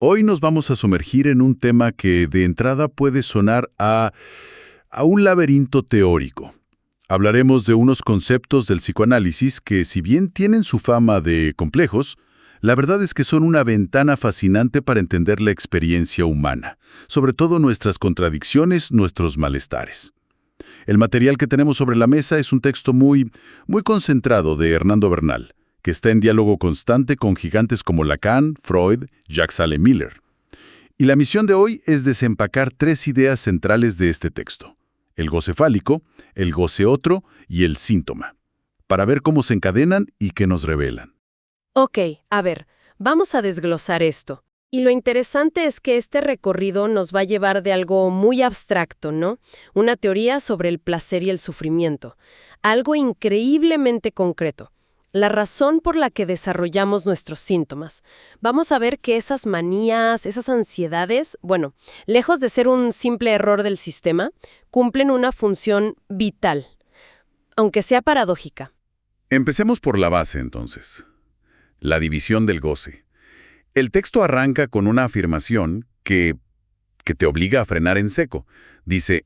Hoy nos vamos a sumergir en un tema que de entrada puede sonar a un laberinto teórico. Hablaremos de unos conceptos del psicoanálisis que, si bien tienen su fama de complejos, la verdad es que son una ventana fascinante para entender la experiencia humana, sobre todo nuestras contradicciones, nuestros malestares. El material que tenemos sobre la mesa es un texto muy concentrado de Hernando Bernal, que está en diálogo constante con gigantes como Lacan, Freud, Jacques Salle-Miller. Y la misión de hoy es desempacar tres ideas centrales de este texto: el goce fálico, el goce otro y el síntoma, para ver cómo se encadenan y qué nos revelan. Ok, a ver, vamos a desglosar esto. Y lo interesante es que este recorrido nos va a llevar de algo muy abstracto, ¿no? Una teoría sobre el placer y el sufrimiento. Algo increíblemente concreto. La razón por la que desarrollamos nuestros síntomas. Vamos a ver que esas manías, esas ansiedades, bueno, lejos de ser un simple error del sistema, cumplen una función vital, aunque sea paradójica. Empecemos por la base, entonces. La división del goce. El texto arranca con una afirmación que te obliga a frenar en seco. Dice: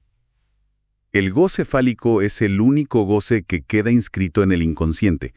el goce fálico es el único goce que queda inscrito en el inconsciente.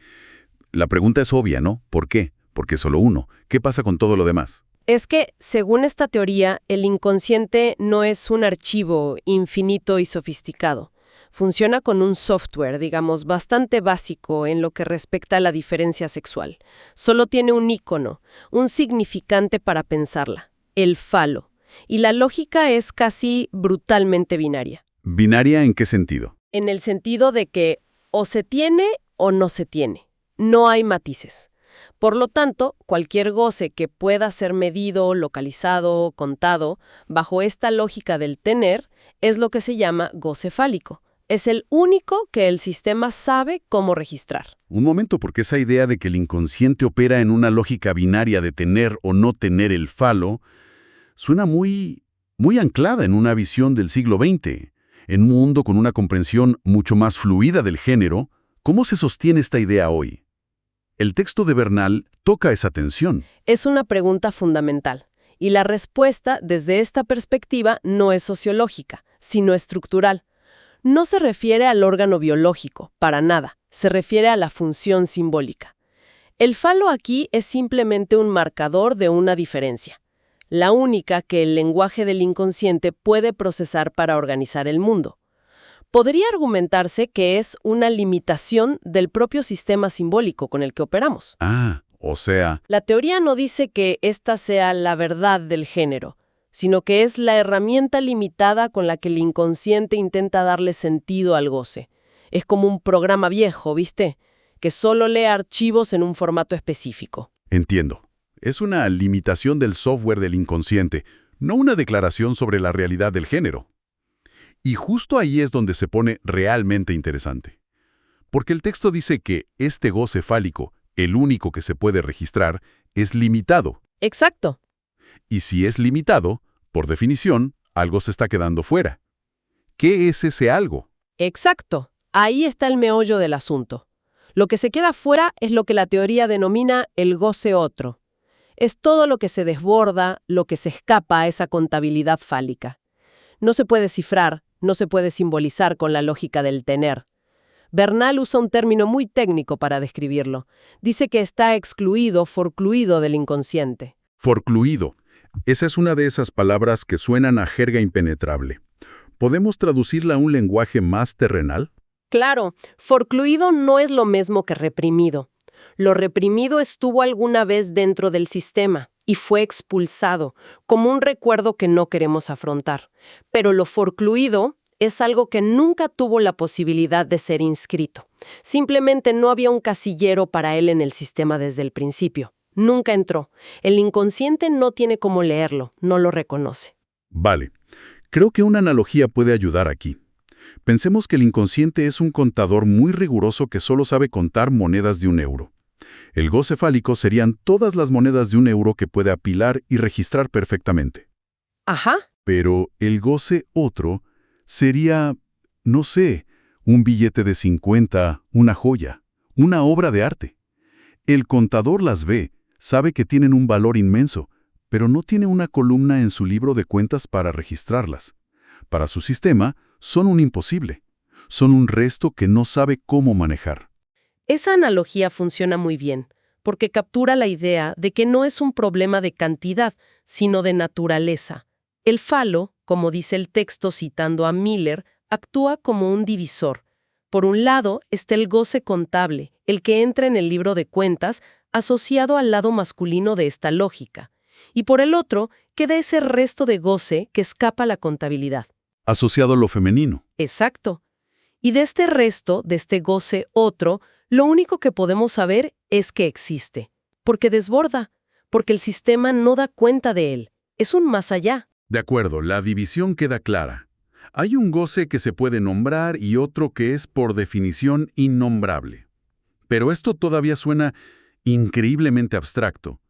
La pregunta es obvia, ¿no? ¿Por qué? Porque solo uno. ¿Qué pasa con todo lo demás? Es que, según esta teoría, el inconsciente no es un archivo infinito y sofisticado. Funciona con un software, digamos, bastante básico en lo que respecta a la diferencia sexual. Solo tiene un ícono, un significante para pensarla: el falo. Y la lógica es casi brutalmente binaria. ¿Binaria en qué sentido? En el sentido de que o se tiene o no se tiene. No hay matices. Por lo tanto, cualquier goce que pueda ser medido, localizado, contado, bajo esta lógica del tener, es lo que se llama goce fálico. Es el único que el sistema sabe cómo registrar. Un momento, porque esa idea de que el inconsciente opera en una lógica binaria de tener o no tener el falo suena muy anclada en una visión del siglo XX. En un mundo con una comprensión mucho más fluida del género, ¿cómo se sostiene esta idea hoy? El texto de Bernal toca esa tensión. Es una pregunta fundamental, y la respuesta desde esta perspectiva no es sociológica, sino estructural. No se refiere al órgano biológico, para nada, se refiere a la función simbólica. El falo aquí es simplemente un marcador de una diferencia, la única que el lenguaje del inconsciente puede procesar para organizar el mundo. Podría argumentarse que es una limitación del propio sistema simbólico con el que operamos. O sea, La teoría no dice que esta sea la verdad del género, sino que es la herramienta limitada con la que el inconsciente intenta darle sentido al goce. Es como un programa viejo, ¿viste? Que solo lee archivos en un formato específico. entiendo. Es una limitación del software del inconsciente, no una declaración sobre la realidad del género. Y justo ahí es donde se pone realmente interesante. Porque el texto dice que este goce fálico, el único que se puede registrar, es limitado. Exacto. Y si es limitado, por definición, algo se está quedando fuera. ¿Qué es ese algo? Exacto. Ahí está el meollo del asunto. Lo que se queda fuera es lo que la teoría denomina el goce otro. Es todo lo que se desborda, lo que se escapa a esa contabilidad fálica. No se puede cifrar, no se puede simbolizar con la lógica del tener. Bernal usa un término muy técnico para describirlo. Dice que está excluido, forcluido del inconsciente. Forcluido. Esa es una de esas palabras que suenan a jerga impenetrable. ¿Podemos traducirla a un lenguaje más terrenal? Claro, forcluido no es lo mismo que reprimido. Lo reprimido estuvo alguna vez dentro del sistema y fue expulsado, como un recuerdo que no queremos afrontar. Pero lo forcluido es algo que nunca tuvo la posibilidad de ser inscrito. Simplemente no había un casillero para él en el sistema desde el principio. Nunca entró. El inconsciente no tiene cómo leerlo, no lo reconoce. Vale. Creo que una analogía puede ayudar aquí. Pensemos que el inconsciente es un contador muy riguroso que solo sabe contar monedas de €1. El goce fálico serían todas las monedas de €1 que puede apilar y registrar perfectamente. Ajá. Pero el goce otro sería, no sé, un billete de 50, una joya, una obra de arte. El contador las ve, sabe que tienen un valor inmenso, pero no tiene una columna en su libro de cuentas para registrarlas. Para su sistema, son un imposible. Son un resto que no sabe cómo manejar. Esa analogía funciona muy bien, porque captura la idea de que no es un problema de cantidad, sino de naturaleza. El falo, como dice el texto citando a Miller, actúa como un divisor. Por un lado está el goce contable, el que entra en el libro de cuentas, asociado al lado masculino de esta lógica. Y por el otro queda ese resto de goce que escapa a la contabilidad. Asociado a lo femenino. Exacto. Y de este resto, de este goce otro, lo único que podemos saber es que existe. Porque desborda, porque el sistema no da cuenta de él. Es un más allá. De acuerdo, la división queda clara. Hay un goce que se puede nombrar y otro que es, por definición, innombrable. Pero esto todavía suena increíblemente abstracto.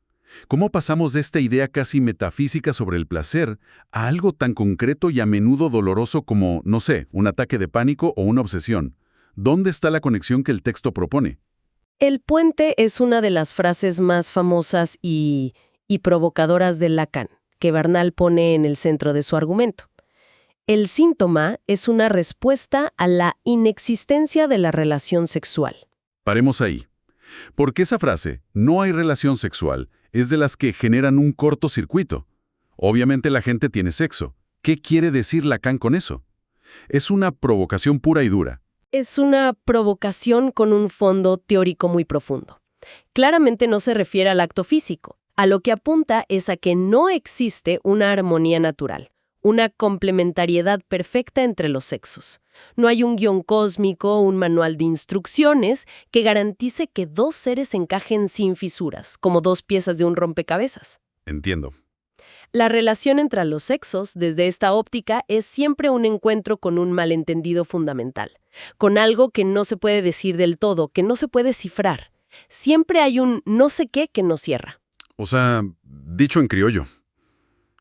¿Cómo pasamos de esta idea casi metafísica sobre el placer a algo tan concreto y a menudo doloroso como, no sé, un ataque de pánico o una obsesión? ¿Dónde está la conexión que el texto propone? El puente es una de las frases más famosas y provocadoras de Lacan, que Bernal pone en el centro de su argumento. El síntoma es una respuesta a la inexistencia de la relación sexual. Paremos ahí. Porque esa frase, no hay relación sexual, es de las que generan un cortocircuito. Obviamente la gente tiene sexo. ¿Qué quiere decir Lacan con eso? Es una provocación pura y dura. Es una provocación con un fondo teórico muy profundo. Claramente no se refiere al acto físico. A lo que apunta es a que no existe una armonía natural, una complementariedad perfecta entre los sexos. No hay un guión cósmico o un manual de instrucciones que garantice que dos seres encajen sin fisuras, como dos piezas de un rompecabezas. Entiendo. La relación entre los sexos, desde esta óptica, es siempre un encuentro con un malentendido fundamental, con algo que no se puede decir del todo, que no se puede cifrar. Siempre hay un no sé qué que no cierra. O sea, dicho en criollo,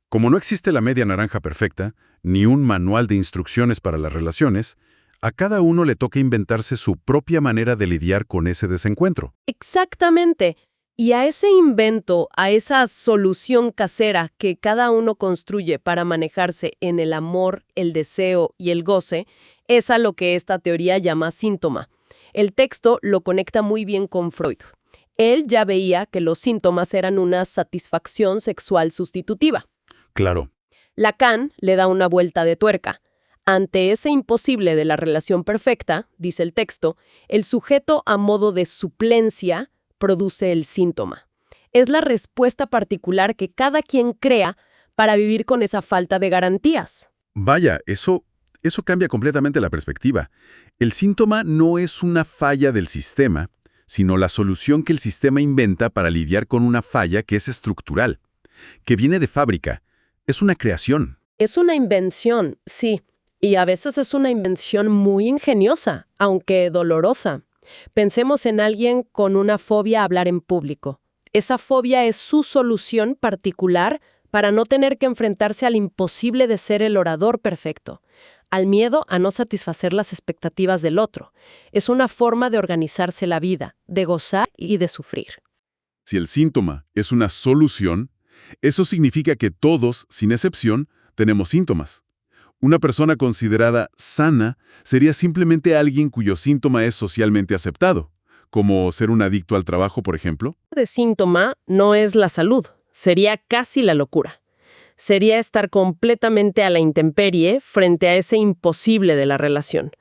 como no existe la media naranja perfecta, ni un manual de instrucciones para las relaciones, a cada uno le toca inventarse su propia manera de lidiar con ese desencuentro. Exactamente. Y a ese invento, a esa solución casera que cada uno construye para manejarse en el amor, el deseo y el goce, es a lo que esta teoría llama síntoma. El texto lo conecta muy bien con Freud. Él ya veía que los síntomas eran una satisfacción sexual sustitutiva. Claro. Lacan le da una vuelta de tuerca. Ante ese imposible de la relación perfecta, dice el texto, el sujeto a modo de suplencia produce el síntoma. Es la respuesta particular que cada quien crea para vivir con esa falta de garantías. Vaya, eso cambia completamente la perspectiva. El síntoma no es una falla del sistema, sino la solución que el sistema inventa para lidiar con una falla que es estructural, que viene de fábrica. Es una creación. Es una invención, sí, y a veces es una invención muy ingeniosa, aunque dolorosa. Pensemos en alguien con una fobia a hablar en público. Esa fobia es su solución particular para no tener que enfrentarse al imposible de ser el orador perfecto, al miedo a no satisfacer las expectativas del otro. Es una forma de organizarse la vida, de gozar y de sufrir. Si el síntoma es una solución, eso significa que todos, sin excepción, tenemos síntomas. Una persona considerada sana sería simplemente alguien cuyo síntoma es socialmente aceptado, como ser un adicto al trabajo, por ejemplo. De síntoma no es la salud, sería casi la locura. Sería estar completamente a la intemperie frente a ese imposible de la relación.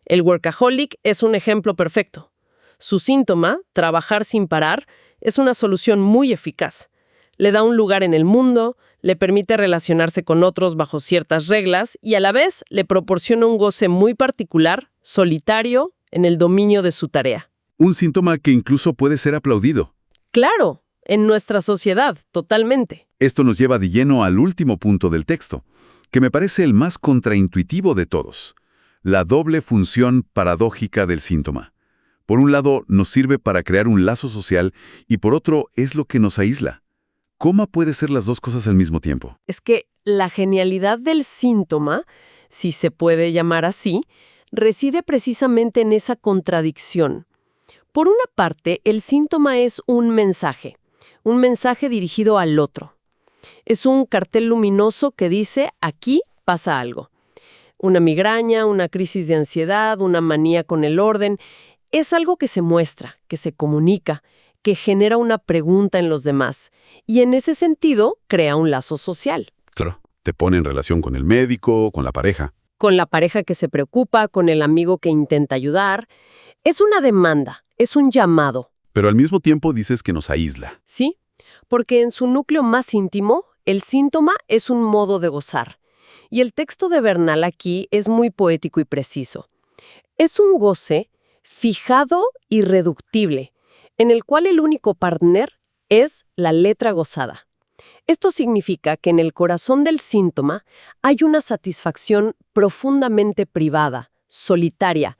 El workaholic es un ejemplo perfecto. Su síntoma, trabajar sin parar, es una solución muy eficaz. Le da un lugar en el mundo, le permite relacionarse con otros bajo ciertas reglas y a la vez le proporciona un goce muy particular, solitario, en el dominio de su tarea. Un síntoma que incluso puede ser aplaudido. Claro, en nuestra sociedad, totalmente. Esto nos lleva de lleno al último punto del texto, que me parece el más contraintuitivo de todos. La doble función paradójica del síntoma. Por un lado, nos sirve para crear un lazo social y por otro, es lo que nos aísla. ¿Cómo puede ser las dos cosas al mismo tiempo? Es que la genialidad del síntoma, si se puede llamar así, reside precisamente en esa contradicción. Por una parte, el síntoma es un mensaje dirigido al otro. Es un cartel luminoso que dice, aquí pasa algo. Una migraña, una crisis de ansiedad, una manía con el orden. Es algo que se muestra, que se comunica, que genera una pregunta en los demás. Y en ese sentido, crea un lazo social. Claro, te pone en relación con el médico, con la pareja. Con la pareja que se preocupa, con el amigo que intenta ayudar. Es una demanda, es un llamado. Pero al mismo tiempo dices que nos aísla. ¿Sí? Porque en su núcleo más íntimo, el síntoma es un modo de gozar. Y el texto de Bernal aquí es muy poético y preciso. Es un goce fijado y reductible, en el cual el único partner es la letra gozada. Esto significa que en el corazón del síntoma hay una satisfacción profundamente privada, solitaria,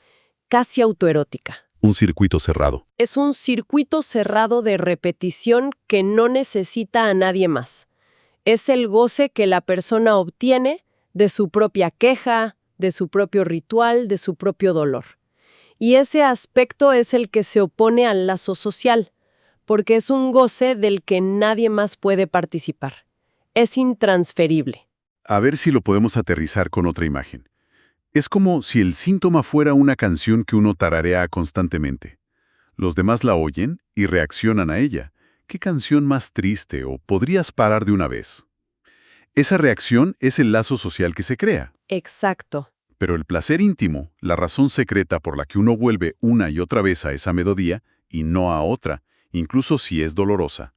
casi autoerótica. Un circuito cerrado. Es un circuito cerrado de repetición que no necesita a nadie más. Es el goce que la persona obtiene de su propia queja, de su propio ritual, de su propio dolor. Y ese aspecto es el que se opone al lazo social, porque es un goce del que nadie más puede participar. Es intransferible. A ver si lo podemos aterrizar con otra imagen. Es como si el síntoma fuera una canción que uno tararea constantemente. Los demás la oyen y reaccionan a ella. ¿Qué canción más triste? ¿O podrías parar de una vez? Esa reacción es el lazo social que se crea. Exacto. Pero el placer íntimo, la razón secreta por la que uno vuelve una y otra vez a esa melodía y no a otra, incluso si es dolorosa,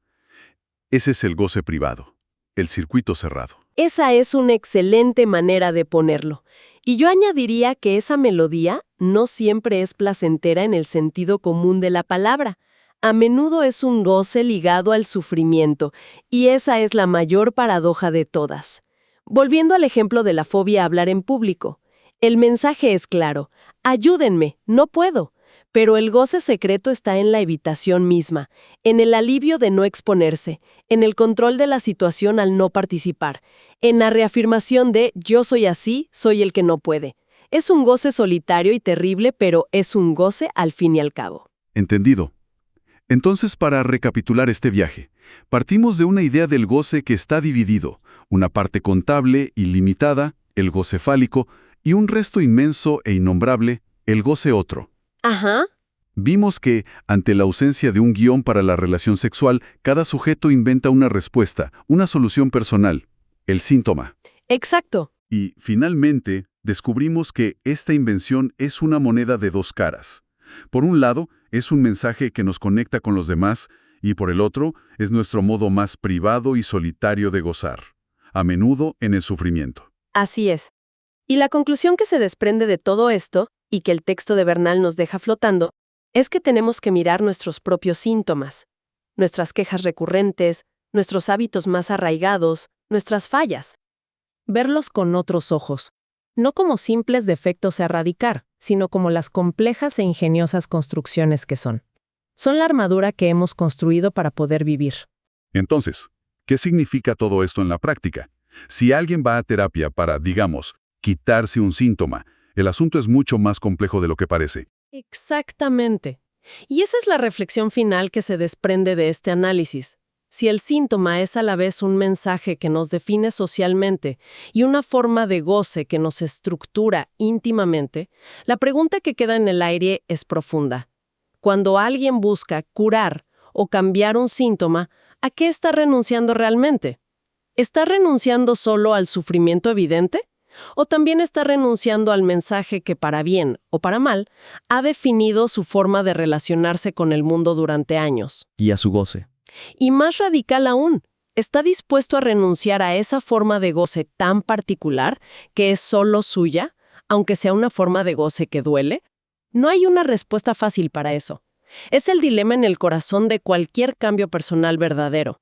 ese es el goce privado, el circuito cerrado. Esa es una excelente manera de ponerlo. Y yo añadiría que esa melodía no siempre es placentera en el sentido común de la palabra. A menudo es un goce ligado al sufrimiento, y esa es la mayor paradoja de todas. Volviendo al ejemplo de la fobia a hablar en público, el mensaje es claro: ayúdenme, no puedo. Pero el goce secreto está en la evitación misma, en el alivio de no exponerse, en el control de la situación al no participar, en la reafirmación de yo soy así, soy el que no puede. Es un goce solitario y terrible, pero es un goce al fin y al cabo. Entendido. Entonces, para recapitular este viaje, partimos de una idea del goce que está dividido, una parte contable y limitada, el goce fálico, y un resto inmenso e innombrable, el goce otro. Ajá. Vimos que, ante la ausencia de un guión para la relación sexual, cada sujeto inventa una respuesta, una solución personal, el síntoma. Exacto. Y, finalmente, descubrimos que esta invención es una moneda de dos caras. Por un lado, es un mensaje que nos conecta con los demás, y por el otro, es nuestro modo más privado y solitario de gozar, a menudo en el sufrimiento. Así es. Y la conclusión que se desprende de todo esto, y que el texto de Bernal nos deja flotando, es que tenemos que mirar nuestros propios síntomas, nuestras quejas recurrentes, nuestros hábitos más arraigados, nuestras fallas. Verlos con otros ojos, no como simples defectos a erradicar, sino como las complejas e ingeniosas construcciones que son. Son la armadura que hemos construido para poder vivir. Entonces, ¿qué significa todo esto en la práctica? Si alguien va a terapia para, digamos, quitarse un síntoma, el asunto es mucho más complejo de lo que parece. Exactamente. Y esa es la reflexión final que se desprende de este análisis. Si el síntoma es a la vez un mensaje que nos define socialmente y una forma de goce que nos estructura íntimamente, la pregunta que queda en el aire es profunda. Cuando alguien busca curar o cambiar un síntoma, ¿a qué está renunciando realmente? ¿Está renunciando solo al sufrimiento evidente? ¿O también está renunciando al mensaje que, para bien o para mal, ha definido su forma de relacionarse con el mundo durante años? Y a su goce. Y más radical aún, ¿está dispuesto a renunciar a esa forma de goce tan particular que es solo suya, aunque sea una forma de goce que duele? No hay una respuesta fácil para eso. Es el dilema en el corazón de cualquier cambio personal verdadero.